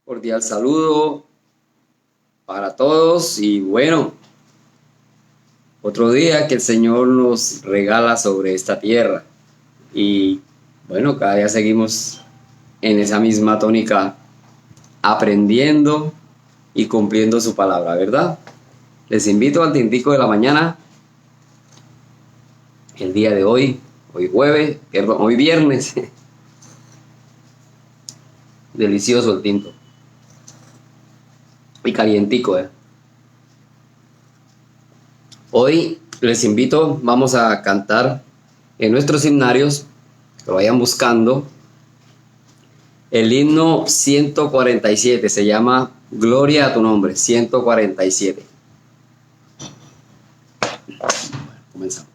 Cordial saludo para todos y bueno, otro día que el Señor nos regala sobre esta tierra y bueno, cada día seguimos en esa misma tónica aprendiendo y cumpliendo su palabra, ¿verdad? Les invito al tintico de la mañana el día de hoy hoy viernes. Delicioso el tinto y calientico, Hoy les invito, vamos a cantar en nuestros himnarios, que vayan buscando el himno 147, se llama Gloria a tu nombre, 147. Comenzamos.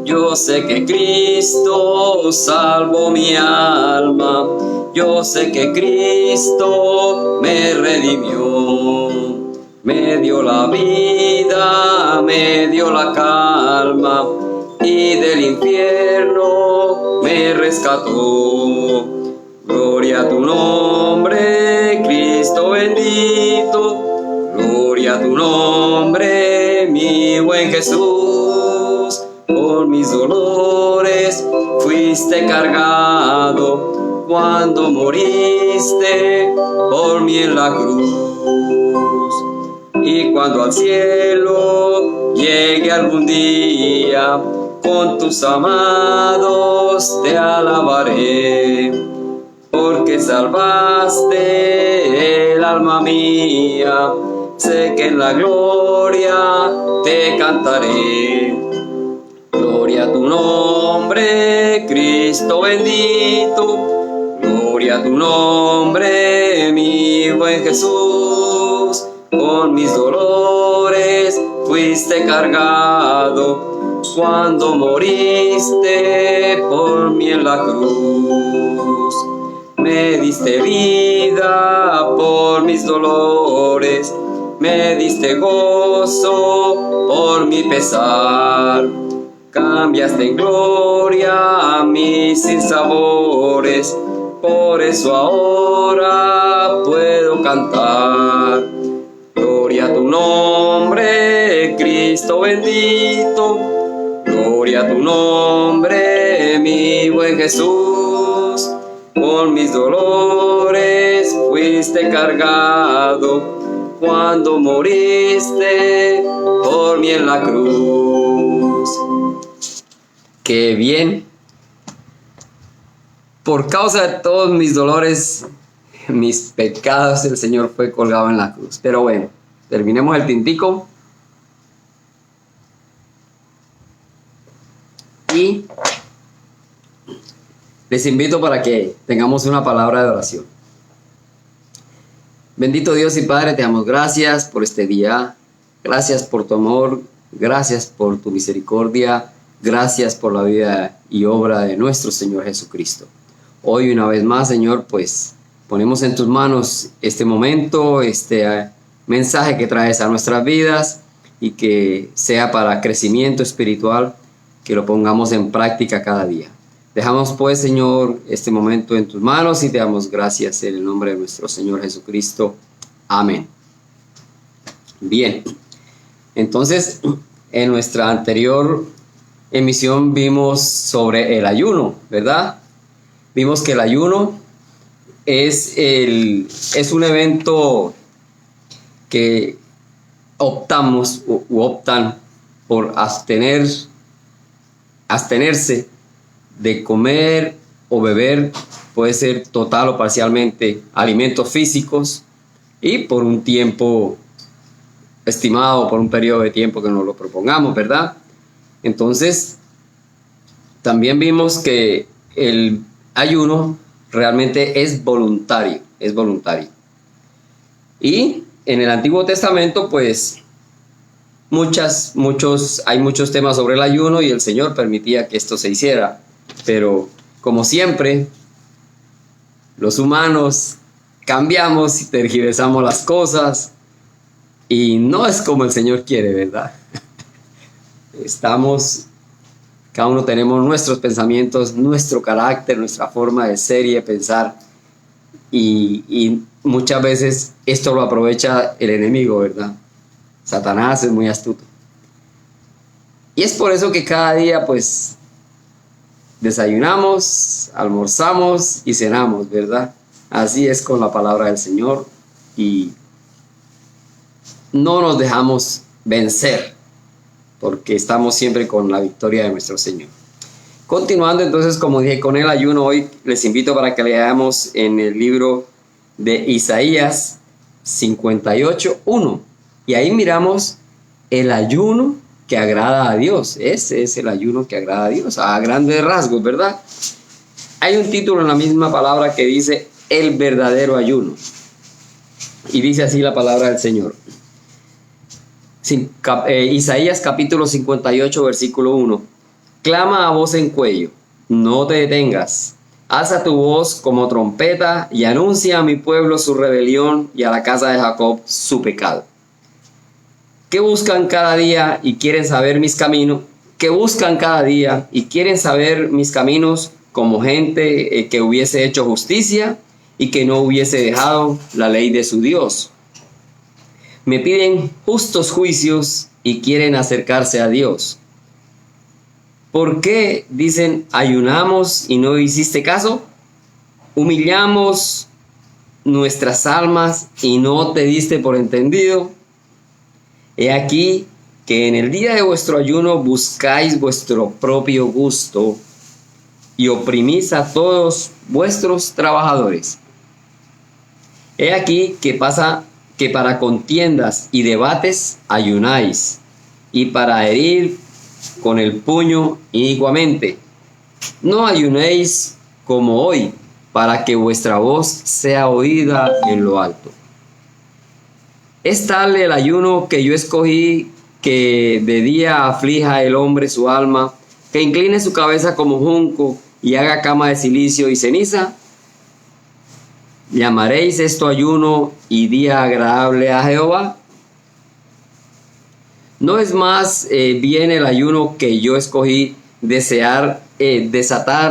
Yo sé que Cristo salvó mi alma, yo sé que Cristo me redimió, me dio la vida, me dio la calma y del infierno me rescató. Gloria a tu nombre, Cristo bendito, gloria a tu nombre, mi buen Jesús. Por mis dolores fuiste cargado cuando moriste por mí en la cruz. Y cuando al cielo llegue algún día, con tus amados te alabaré, porque salvaste el alma mía. Sé que en la gloria te cantaré. Gloria a tu nombre, Cristo bendito, gloria a tu nombre, mi buen Jesús. Con mis dolores fuiste cargado cuando moriste por mí en la cruz. Me diste vida por mis dolores, me diste gozo por mi pesar. Cambiaste en gloria a mis sinsabores, por eso ahora puedo cantar. Gloria a tu nombre, Cristo bendito, gloria a tu nombre, mi buen Jesús. Con mis dolores fuiste cargado cuando moriste por mí en la cruz. ¡Qué bien! Por causa de todos mis dolores, mis pecados, el Señor fue colgado en la cruz. Pero bueno, terminemos el tintico. Y les invito para que tengamos una palabra de oración. Bendito Dios y Padre, te damos gracias por este día. Gracias por tu amor, gracias por tu misericordia, gracias por la vida y obra de nuestro Señor Jesucristo. Hoy una vez más, Señor, pues ponemos en tus manos este momento, este mensaje que traes a nuestras vidas y que sea para crecimiento espiritual, que lo pongamos en práctica cada día. Dejamos pues, Señor, este momento en tus manos y te damos gracias en el nombre de nuestro Señor Jesucristo. Amén. Bien, entonces en nuestra anterior emisión vimos sobre el ayuno, ¿verdad? Vimos que el ayuno es un evento que optamos u optan por abstenerse de comer o beber, puede ser total o parcialmente, alimentos físicos y por un tiempo estimado, por un periodo de tiempo que nos lo propongamos, ¿verdad? Entonces, también vimos que el ayuno realmente es voluntario, Y en el Antiguo Testamento, pues, hay muchos temas sobre el ayuno y el Señor permitía que esto se hiciera. Pero, como siempre, los humanos cambiamos y tergiversamos las cosas y no es como el Señor quiere, ¿verdad? Cada uno tenemos nuestros pensamientos, nuestro carácter, nuestra forma de ser y de pensar y muchas veces esto lo aprovecha el enemigo, ¿verdad? Satanás es muy astuto. Y es por eso que cada día pues desayunamos, almorzamos y cenamos, ¿verdad? Así es con la palabra del Señor y no nos dejamos vencer porque estamos siempre con la victoria de nuestro Señor. Continuando entonces, como dije, con el ayuno, hoy les invito para que leamos en el libro de Isaías 58:1 y ahí miramos el ayuno que agrada a Dios. Ese es el ayuno que agrada a Dios, a grandes rasgos, ¿verdad? Hay un título en la misma palabra que dice el verdadero ayuno. Y dice así la palabra del Señor. Isaías capítulo 58, versículo 1. Clama a voz en cuello, no te detengas. Alza tu voz como trompeta y anuncia a mi pueblo su rebelión y a la casa de Jacob su pecado. Que buscan cada día y quieren saber mis caminos, que buscan cada día y quieren saber mis caminos como gente que hubiese hecho justicia y que no hubiese dejado la ley de su Dios. Me piden justos juicios y quieren acercarse a Dios. ¿Por qué, dicen, ayunamos y no hiciste caso? Humillamos nuestras almas y no te diste por entendido. He aquí que en el día de vuestro ayuno buscáis vuestro propio gusto y oprimís a todos vuestros trabajadores. He aquí que pasa que para contiendas y debates ayunáis, y para herir con el puño inicuamente. No ayunéis como hoy, para que vuestra voz sea oída en lo alto. Es tal el ayuno que yo escogí, que de día aflija el hombre su alma, que incline su cabeza como junco y haga cama de silicio y ceniza. ¿Llamaréis esto ayuno y día agradable a Jehová? ¿No es más bien el ayuno que yo escogí desatar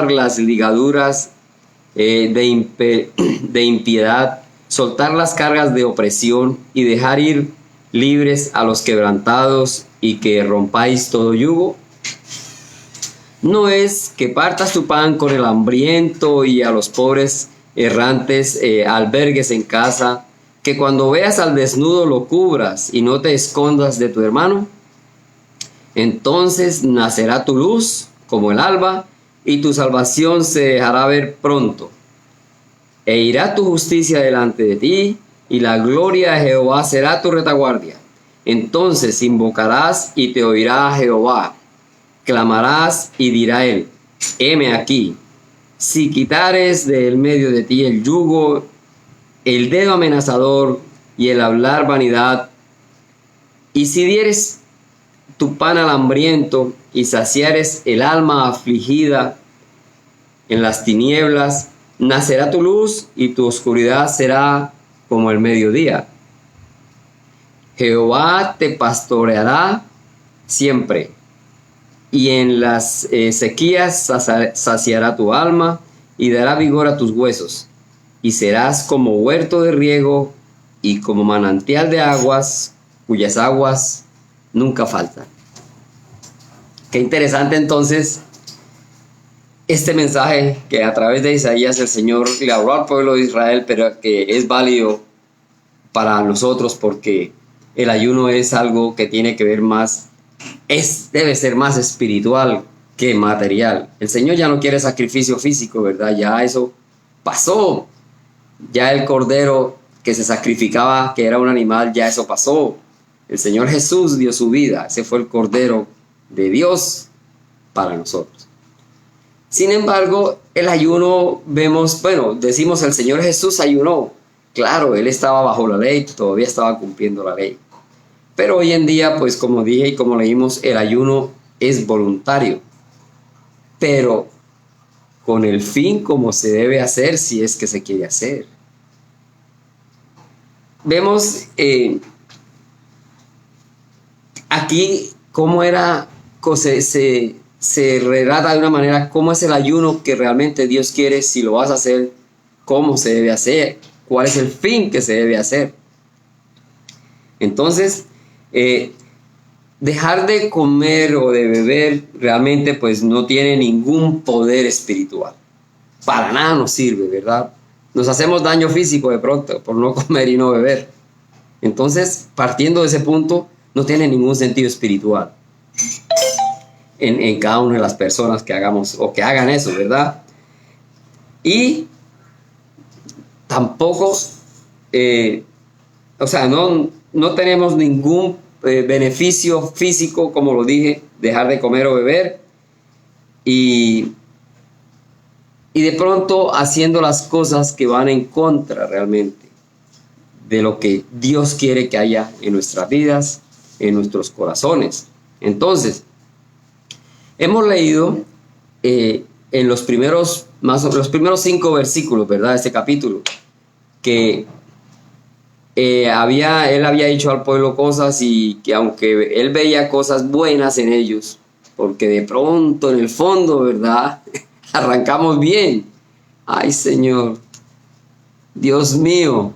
las ligaduras de impiedad, soltar las cargas de opresión y dejar ir libres a los quebrantados y que rompáis todo yugo? ¿No es que partas tu pan con el hambriento y a los pobres errantes albergues en casa, que cuando veas al desnudo lo cubras y no te escondas de tu hermano? Entonces nacerá tu luz como el alba y tu salvación se dejará ver pronto. E irá tu justicia delante de ti y la gloria de Jehová será tu retaguardia. Entonces invocarás y te oirá Jehová. Clamarás y dirá él, heme aquí. Si quitares del medio de ti el yugo, el dedo amenazador y el hablar vanidad, y si dieres tu pan al hambriento y saciares el alma afligida en las tinieblas, nacerá tu luz y tu oscuridad será como el mediodía. Jehová te pastoreará siempre, y en las sequías saciará tu alma y dará vigor a tus huesos, y serás como huerto de riego y como manantial de aguas, cuyas aguas nunca faltan. Qué interesante entonces este mensaje que a través de Isaías el Señor le habló al pueblo de Israel, pero que es válido para nosotros porque el ayuno es algo que tiene que ver más, debe ser más espiritual que material. El Señor ya no quiere sacrificio físico, ¿verdad? Ya eso pasó. Ya el cordero que se sacrificaba, que era un animal, ya eso pasó. El Señor Jesús dio su vida. Ese fue el cordero de Dios para nosotros. Sin embargo, el ayuno, decimos el Señor Jesús ayunó. Claro, Él estaba bajo la ley, todavía estaba cumpliendo la ley. Pero hoy en día, pues como dije y como leímos, el ayuno es voluntario. Pero con el fin como se debe hacer si es que se quiere hacer. vemos aquí cómo era, se relata de una manera cómo es el ayuno que realmente Dios quiere, si lo vas a hacer, cómo se debe hacer, cuál es el fin que se debe hacer. Entonces, dejar de comer o de beber realmente pues no tiene ningún poder espiritual. Para nada nos sirve, ¿verdad? Nos hacemos daño físico de pronto por no comer y no beber. Entonces, partiendo de ese punto, no tiene ningún sentido espiritual en cada una de las personas que hagamos o que hagan eso, ¿verdad? Y tampoco, no tenemos ningún beneficio físico, como lo dije, dejar de comer o beber y de pronto haciendo las cosas que van en contra realmente de lo que Dios quiere que haya en nuestras vidas, en nuestros corazones. Entonces, hemos leído en los primeros 5 versículos, ¿verdad?, de este capítulo, que él había dicho al pueblo cosas y que aunque él veía cosas buenas en ellos, porque de pronto en el fondo, ¿verdad?, arrancamos bien. Ay, Señor, Dios mío,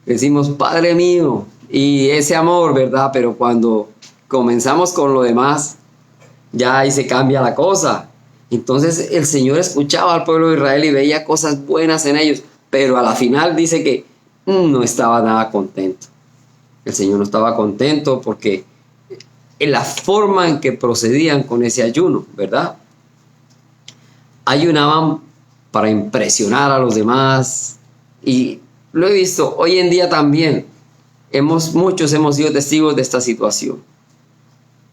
decimos Padre mío, y ese amor, ¿verdad? Pero cuando comenzamos con lo demás, ya ahí se cambia la cosa. Entonces el Señor escuchaba al pueblo de Israel y veía cosas buenas en ellos, pero a la final dice que no estaba nada contento. El Señor no estaba contento porque en la forma en que procedían con ese ayuno, ¿verdad? Ayunaban para impresionar a los demás, y lo he visto hoy en día también. Muchos hemos sido testigos de esta situación.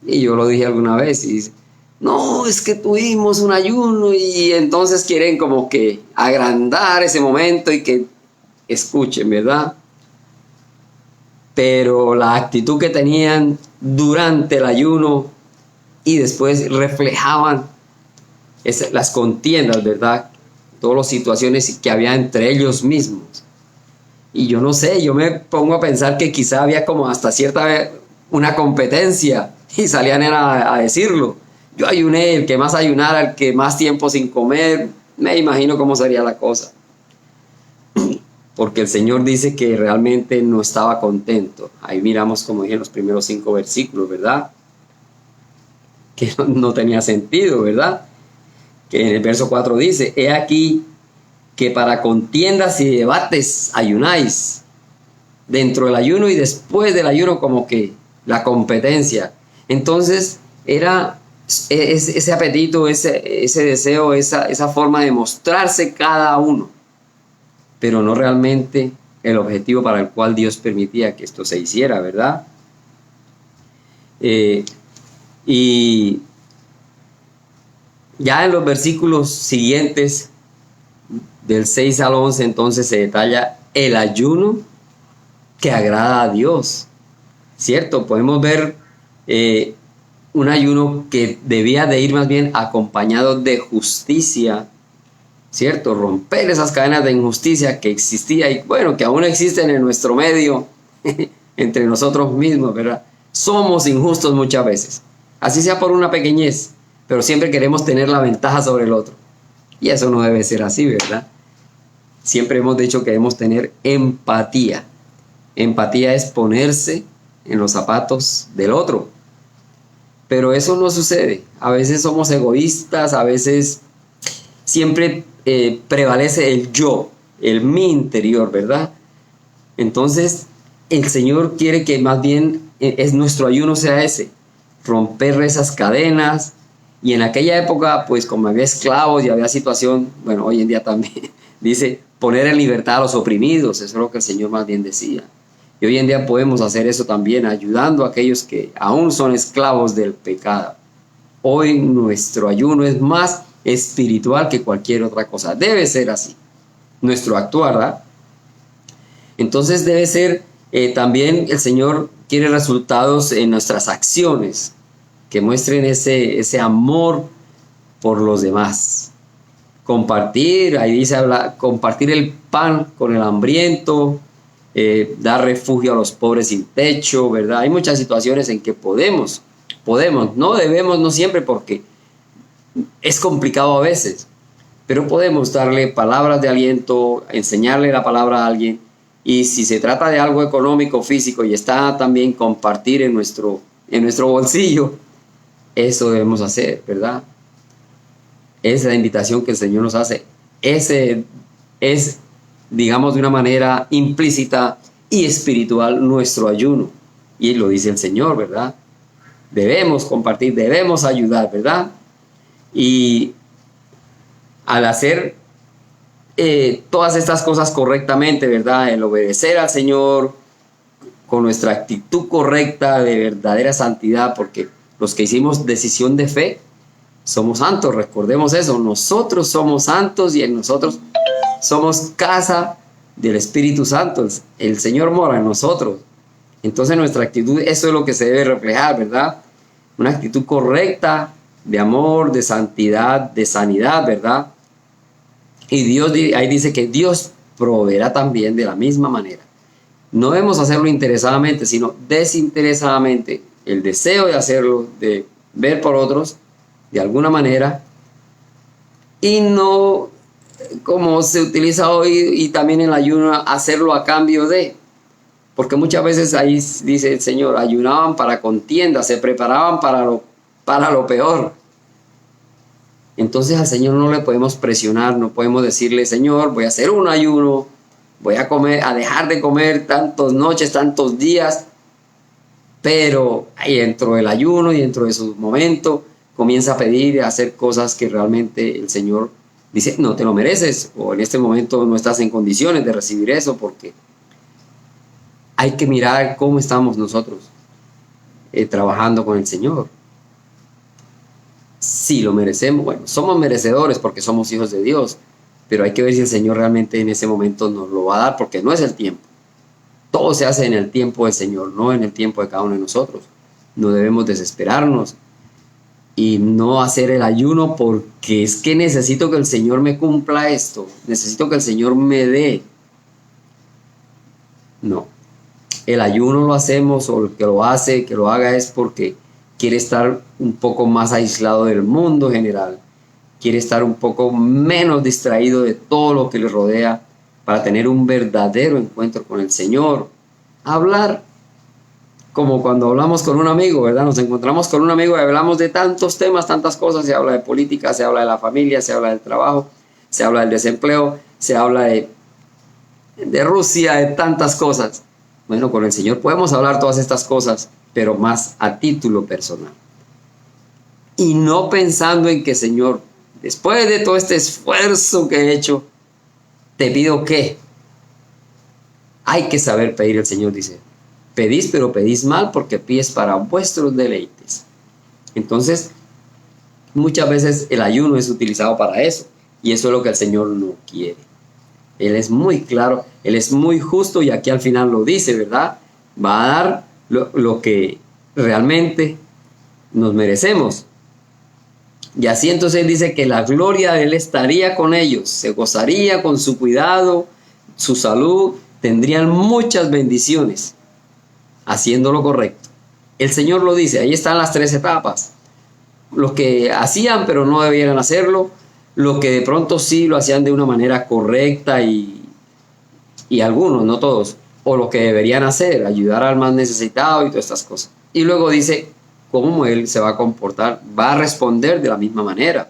Y yo lo dije alguna vez y dice, no, es que tuvimos un ayuno, y entonces quieren como que agrandar ese momento y que escuchen, ¿verdad? Pero la actitud que tenían durante el ayuno y después reflejaban las contiendas, ¿verdad? Todas las situaciones que había entre ellos mismos. Y yo no sé, yo me pongo a pensar que quizá había como hasta cierta una competencia y salían a decirlo. Yo ayuné, el que más ayunara, el que más tiempo sin comer, me imagino cómo sería la cosa. Porque el Señor dice que realmente no estaba contento. Ahí miramos, como dije, en los primeros 5 versículos, ¿verdad? Que no tenía sentido, ¿verdad? Que en el verso 4 dice, he aquí que para contiendas y debates ayunáis. Dentro del ayuno y después del ayuno, como que la competencia. Entonces era ese apetito, ese deseo, esa forma de mostrarse cada uno, pero no realmente el objetivo para el cual Dios permitía que esto se hiciera, ¿verdad? Y ya en los versículos siguientes, del 6 al 11, entonces se detalla el ayuno que agrada a Dios, ¿cierto? Podemos ver un ayuno que debía de ir más bien acompañado de justicia, ¿cierto? Romper esas cadenas de injusticia que existía y bueno, que aún existen en nuestro medio, entre nosotros mismos, ¿verdad? Somos injustos muchas veces, así sea por una pequeñez, pero siempre queremos tener la ventaja sobre el otro. Y eso no debe ser así, ¿verdad? Siempre hemos dicho que debemos tener empatía. Empatía es ponerse en los zapatos del otro. Pero eso no sucede. A veces somos egoístas, a veces siempre prevalece el yo, el mi interior, ¿verdad? Entonces, el Señor quiere que más bien nuestro ayuno sea ese, romper esas cadenas. Y en aquella época, pues como había esclavos y había situación, bueno, hoy en día también, dice, poner en libertad a los oprimidos, eso es lo que el Señor más bien decía. Y hoy en día podemos hacer eso también, ayudando a aquellos que aún son esclavos del pecado. Hoy nuestro ayuno es más espiritual que cualquier otra cosa. Debe ser así, nuestro actuar, ¿verdad? Entonces debe ser, también el Señor quiere resultados en nuestras acciones, que muestren ese amor por los demás. Compartir, ahí dice, compartir el pan con el hambriento, dar refugio a los pobres sin techo, ¿verdad? Hay muchas situaciones en que podemos, no debemos, no siempre, porque es complicado a veces, pero podemos darle palabras de aliento, enseñarle la palabra a alguien, y si se trata de algo económico, físico, y está también compartir en nuestro bolsillo, eso debemos hacer, ¿verdad? Esa es la invitación que el Señor nos hace. Ese es, digamos, de una manera implícita y espiritual nuestro ayuno. Y lo dice el Señor, ¿verdad? Debemos compartir, debemos ayudar, ¿verdad? Y al hacer todas estas cosas correctamente, ¿verdad? El obedecer al Señor con nuestra actitud correcta de verdadera santidad, porque los que hicimos decisión de fe somos santos, recordemos eso, nosotros somos santos y en nosotros somos casa del Espíritu Santo, el Señor mora en nosotros. Entonces nuestra actitud, eso es lo que se debe reflejar, ¿verdad? Una actitud correcta de amor, de santidad, de sanidad, ¿verdad? Y Dios, ahí dice que Dios proveerá también de la misma manera. No debemos hacerlo interesadamente, sino desinteresadamente. El deseo de hacerlo, de ver por otros, de alguna manera, y no como se utiliza hoy y también en el ayuno, hacerlo a cambio de, porque muchas veces ahí dice el Señor, ayunaban para contienda, se preparaban para lo peor. Entonces al Señor no le podemos presionar, no podemos decirle, Señor, voy a hacer un ayuno, voy a dejar de comer tantas noches, tantos días, pero ahí dentro del ayuno y dentro de su momento comienza a pedir y a hacer cosas que realmente el Señor dice, no te lo mereces, o en este momento no estás en condiciones de recibir eso, porque hay que mirar cómo estamos nosotros trabajando con el Señor. Si lo merecemos, bueno, somos merecedores porque somos hijos de Dios, pero hay que ver si el Señor realmente en ese momento nos lo va a dar, porque no es el tiempo. Todo se hace en el tiempo del Señor, no en el tiempo de cada uno de nosotros. No debemos desesperarnos y no hacer el ayuno porque es que necesito que el Señor me cumpla esto, necesito que el Señor me dé. No, el ayuno lo hacemos, o el que lo hace, que lo haga, es porque quiere estar un poco más aislado del mundo general, quiere estar un poco menos distraído de todo lo que le rodea, para tener un verdadero encuentro con el Señor. Hablar como cuando hablamos con un amigo, ¿verdad? Nos encontramos con un amigo y hablamos de tantos temas, tantas cosas. Se habla de política, se habla de la familia, se habla del trabajo, se habla del desempleo, se habla de Rusia, de tantas cosas. Bueno, con el Señor podemos hablar todas estas cosas, pero más a título personal. Y no pensando en que, Señor, después de todo este esfuerzo que he hecho, te pido que. Hay que saber pedir, el Señor dice. Pedís, pero pedís mal, porque pides para vuestros deleites. Entonces, muchas veces el ayuno es utilizado para eso, y eso es lo que el Señor no quiere. Él es muy claro, Él es muy justo, y aquí al final lo dice, ¿verdad? Va a dar lo que realmente nos merecemos. Y así entonces dice que la gloria de Él estaría con ellos, se gozaría con su cuidado, su salud, tendrían muchas bendiciones haciendo lo correcto. El Señor lo dice, ahí están las 3 etapas. Los que hacían pero no debieran hacerlo, los que de pronto sí lo hacían de una manera correcta y algunos, no todos, o lo que deberían hacer, ayudar al más necesitado y todas estas cosas. Y luego dice cómo Él se va a comportar, va a responder de la misma manera,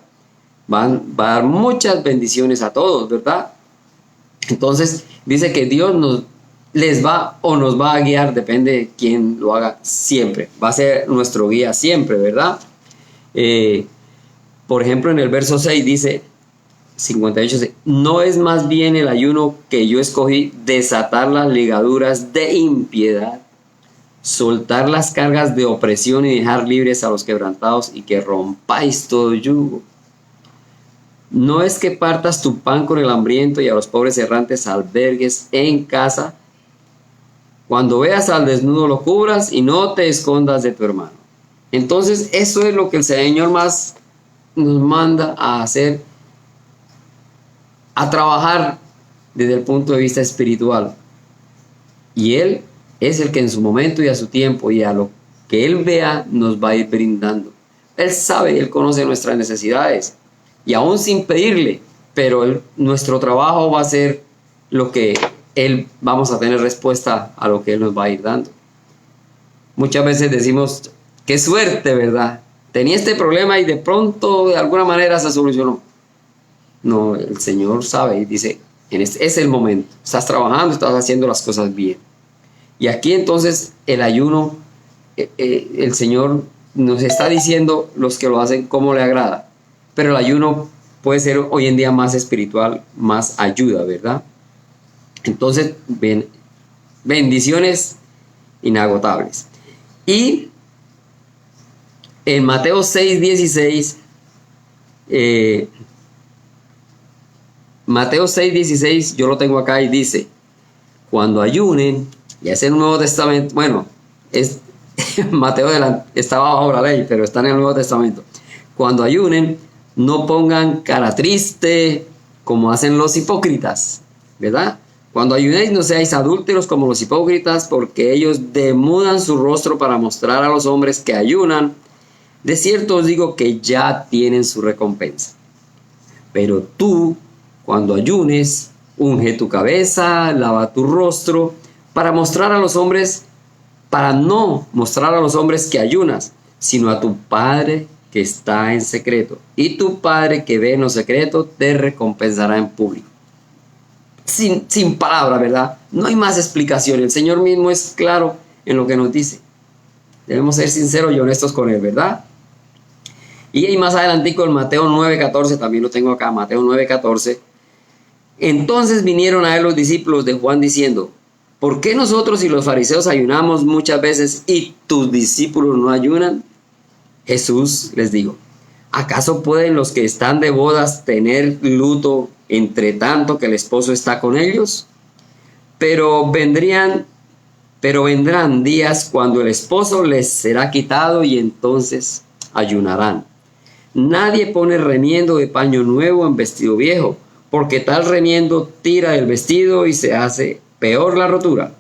va a dar muchas bendiciones a todos, ¿verdad? Entonces dice que Dios nos va a guiar, depende de quién lo haga, siempre, va a ser nuestro guía siempre, ¿verdad? Por ejemplo, en el verso 6 dice, 58, no es más bien el ayuno que yo escogí desatar las ligaduras de impiedad, soltar las cargas de opresión y dejar libres a los quebrantados, y que rompáis todo yugo. No es que partas tu pan con el hambriento y a los pobres errantes albergues en casa. Cuando veas al desnudo lo cubras y no te escondas de tu hermano. Entonces eso es lo que el Señor más nos manda a hacer, a trabajar desde el punto de vista espiritual. Y Él es el que en su momento y a su tiempo y a lo que Él vea nos va a ir brindando. Él sabe, Él conoce nuestras necesidades y aún sin pedirle, pero nuestro trabajo va a ser lo que Él, vamos a tener respuesta a lo que Él nos va a ir dando. Muchas veces decimos, qué suerte, ¿verdad? Tenía este problema y de pronto de alguna manera se solucionó. No, el Señor sabe y dice, es el momento, estás trabajando, estás haciendo las cosas bien. Y aquí entonces el ayuno, el Señor nos está diciendo los que lo hacen cómo le agrada, pero el ayuno puede ser hoy en día más espiritual, más ayuda, ¿verdad? Entonces, bendiciones inagotables. Y en Mateo 6:16, Mateo 6:16, yo lo tengo acá y dice, cuando ayunen, y es el Nuevo Testamento, bueno, es Mateo estaba bajo la ley, pero está en el Nuevo Testamento. Cuando ayunen, no pongan cara triste como hacen los hipócritas, ¿verdad? Cuando ayunéis, no seáis adúlteros como los hipócritas, porque ellos demudan su rostro para mostrar a los hombres que ayunan. De cierto os digo que ya tienen su recompensa. Pero tú, cuando ayunes, unge tu cabeza, lava tu rostro, para no mostrar a los hombres que ayunas, sino a tu Padre que está en secreto. Y tu Padre que ve en lo secreto te recompensará en público. Sin palabras, ¿verdad? No hay más explicación. El Señor mismo es claro en lo que nos dice. Debemos ser sinceros y honestos con Él, ¿verdad? Y ahí más adelantico en Mateo 9:14, también lo tengo acá, Mateo 9:14. Entonces vinieron a Él los discípulos de Juan diciendo, ¿por qué nosotros y los fariseos ayunamos muchas veces y tus discípulos no ayunan? Jesús les dijo, ¿acaso pueden los que están de bodas tener luto entre tanto que el esposo está con ellos? Pero vendrán días cuando el esposo les será quitado y entonces ayunarán. Nadie pone remiendo de paño nuevo en vestido viejo, porque tal remiendo tira el vestido y se hace peor la rotura.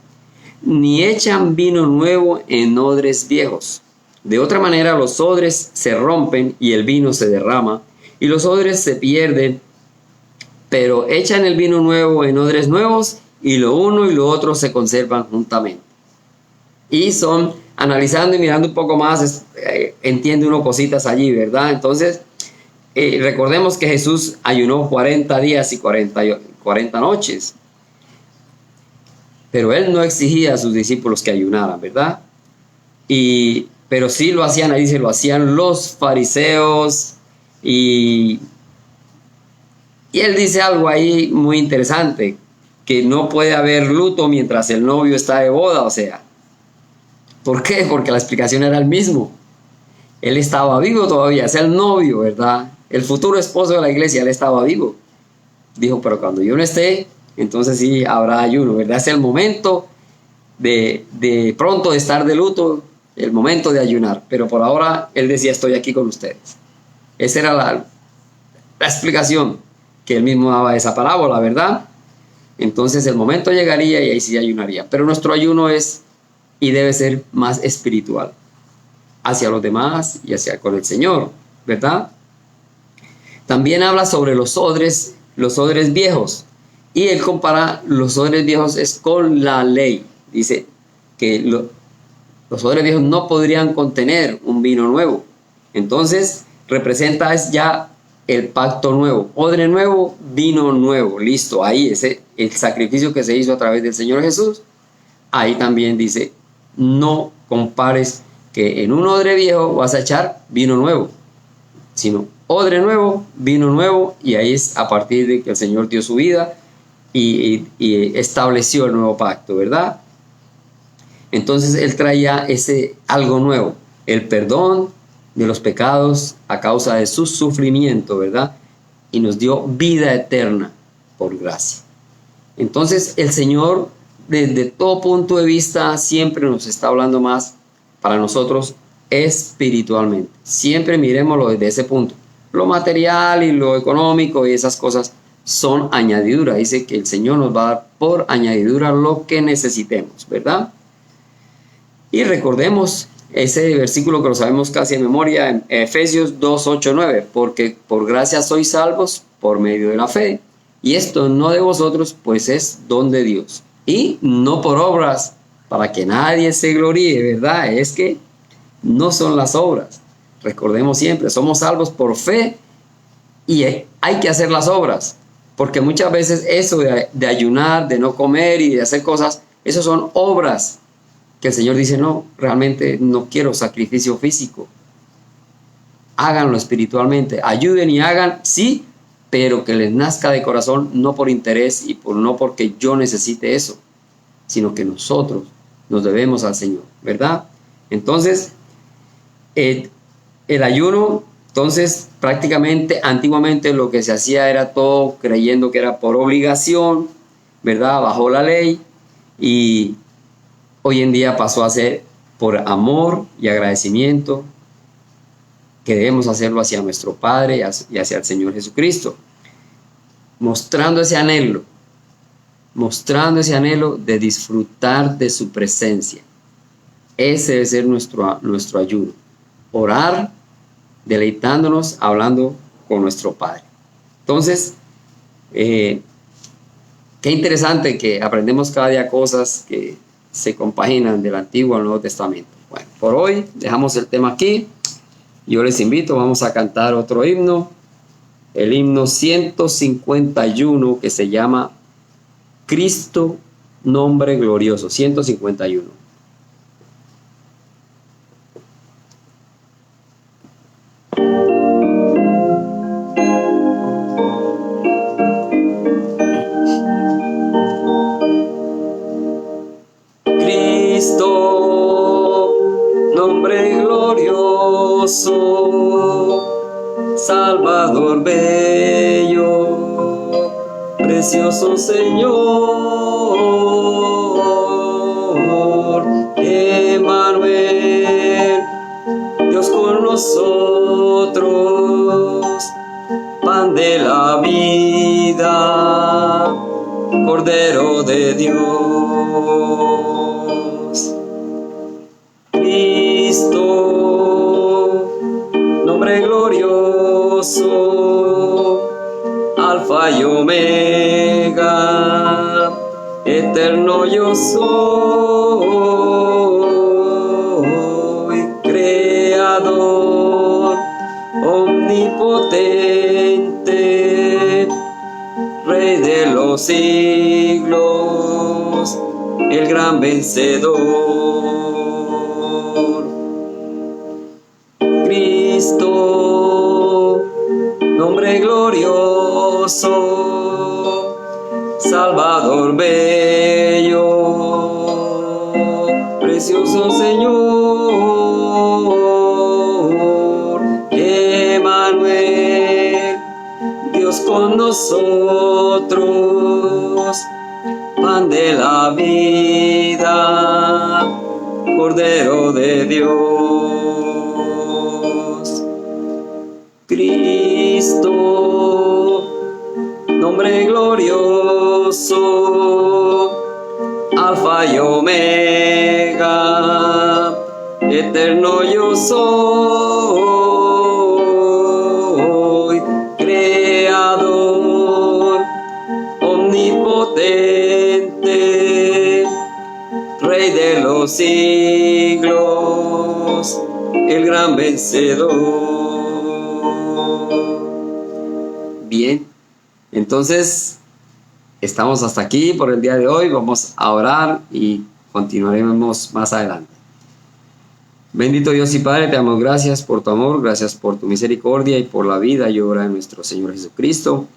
Ni echan vino nuevo en odres viejos. De otra manera los odres se rompen y el vino se derrama, y los odres se pierden, pero echan el vino nuevo en odres nuevos, y lo uno y lo otro se conservan juntamente. Y son, analizando y mirando un poco más, entiende uno cositas allí, ¿verdad? Entonces, recordemos que Jesús ayunó 40 días y 40 noches. Pero Él no exigía a sus discípulos que ayunaran, ¿verdad? Pero sí lo hacían, ahí dice, lo hacían los fariseos. Y Él dice algo ahí muy interesante, que no puede haber luto mientras el novio está de boda, o sea. ¿Por qué? Porque la explicación era el mismo. Él estaba vivo todavía, es el novio, ¿verdad? El futuro esposo de la iglesia, él estaba vivo. Dijo, pero cuando yo no esté, entonces sí habrá ayuno, ¿verdad? Es el momento de pronto de estar de luto, el momento de ayunar. Pero por ahora, él decía, estoy aquí con ustedes. Esa era la explicación que él mismo daba de esa parábola, ¿verdad? Entonces el momento llegaría y ahí sí ayunaría. Pero nuestro ayuno es y debe ser más espiritual hacia los demás y hacia con el Señor, ¿verdad? También habla sobre los odres viejos, y él compara los odres viejos es con la ley. Dice que los odres viejos no podrían contener un vino nuevo. Entonces representa es ya el pacto nuevo, odre nuevo, vino nuevo, listo. Ahí el sacrificio que se hizo a través del Señor Jesús. Ahí también dice, no compares que en un odre viejo vas a echar vino nuevo, sino odre nuevo, vino nuevo, y ahí es a partir de que el Señor dio su vida y estableció el nuevo pacto, ¿verdad? Entonces Él traía ese algo nuevo, el perdón de los pecados a causa de su sufrimiento, ¿verdad? Y nos dio vida eterna por gracia. Entonces el Señor, desde todo punto de vista, siempre nos está hablando más para nosotros espiritualmente. Siempre miremoslo desde ese punto. Lo material y lo económico y esas cosas son añadidura. Dice que el Señor nos va a dar por añadidura lo que necesitemos, ¿verdad? Y recordemos ese versículo que lo sabemos casi en memoria, en Efesios 2, 8, 9, porque por gracia sois salvos por medio de la fe, y esto no de vosotros, pues es don de Dios, y no por obras, para que nadie se gloríe, ¿verdad? Es que no son las obras. Recordemos siempre, somos salvos por fe y hay que hacer las obras, porque muchas veces eso de ayunar, de no comer y de hacer cosas, eso son obras que el Señor dice, no, realmente no quiero sacrificio físico. Háganlo espiritualmente, ayuden y hagan, sí, pero que les nazca de corazón, no por interés y no porque yo necesite eso, sino que nosotros nos debemos al Señor, ¿verdad? Entonces, el ayuno, entonces prácticamente antiguamente lo que se hacía era todo creyendo que era por obligación, ¿verdad? Bajo la ley, y hoy en día pasó a ser por amor y agradecimiento, que debemos hacerlo hacia nuestro Padre y hacia el Señor Jesucristo, mostrando ese anhelo de disfrutar de su presencia. Ese debe ser nuestro ayuno. Orar, deleitándonos, hablando con nuestro Padre. Entonces, qué interesante que aprendemos cada día cosas que se compaginan del Antiguo al Nuevo Testamento. Bueno, por hoy dejamos el tema aquí. Yo les invito, vamos a cantar otro himno, el himno 151, que se llama Cristo, nombre glorioso, 151. Nombre glorioso, Salvador bello, precioso Señor, Emmanuel, Dios con nosotros, pan de la vida, Cordero de Dios. Cristo, nombre glorioso, Alfa y Omega, eterno yo soy, Creador, omnipotente, Rey de los siglos, el gran vencedor. Cristo, nombre glorioso, Salvador bello, precioso Señor, Emmanuel, Dios con nosotros, pan de la vida, Cordero de Dios. Cristo, nombre glorioso, Alfa y Omega, eterno yo soy, Creador, omnipotente, Rey de los siglos, el gran vencedor. Bien, entonces estamos hasta aquí por el día de hoy. Vamos a orar y continuaremos más adelante. Bendito Dios y Padre, te damos gracias por tu amor, gracias por tu misericordia y por la vida y obra de nuestro Señor Jesucristo.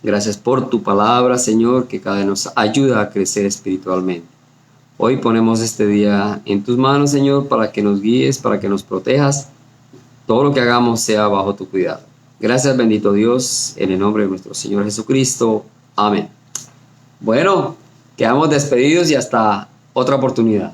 Gracias por tu palabra, Señor, que cada vez nos ayuda a crecer espiritualmente. Hoy ponemos este día en tus manos, Señor, para que nos guíes, para que nos protejas. Todo lo que hagamos sea bajo tu cuidado. Gracias, bendito Dios, en el nombre de nuestro Señor Jesucristo. Amén. Bueno, quedamos despedidos y hasta otra oportunidad.